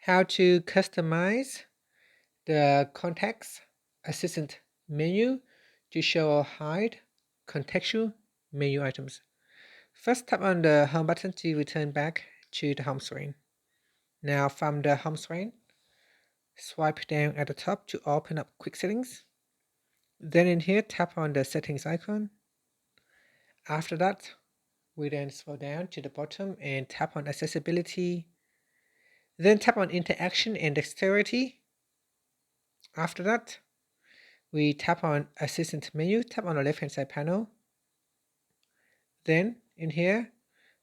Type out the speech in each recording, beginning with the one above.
how to customize the Context Assistant menu to show or hide contextual menu items. First, tap on the Home button to return back to the home screen. Now from the home screen, swipe down at the top to open up Quick Settings. Then in here, tap on the Settings icon. After that, we then scroll down to the bottom and tap on Accessibility. Then tap on Interaction and Dexterity. After that, we tap on Assistant menu, tap on the left-hand side panel. Then in here,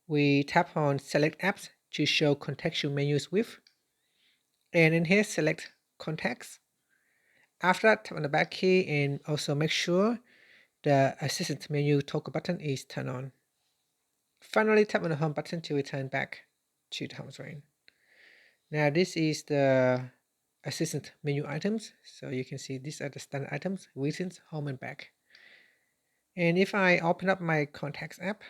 we tap on Select Apps to show contextual menus with. And in here, select Contacts. After that, tap on the back key and also make sure the Assistant menu toggle button is turned on. Finally, tap on the Home button to return back to the home screen. Now this is the Assistant menu items. So you can see these are the standard items, recent, home and back. And if I open up my Contacts app,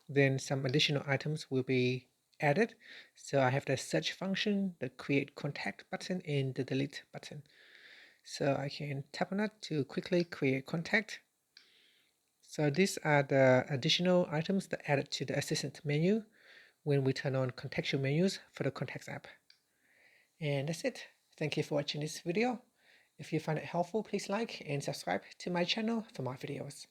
then some additional items will be added. So I have the search function, the create contact button, and the delete button. So I can tap on that to quickly create contact. So these are the additional items that added to the Assistant menu when we turn on contextual menus for the Contacts app. And that's it. Thank you for watching this video. If you find it helpful, please like and subscribe to my channel for more videos.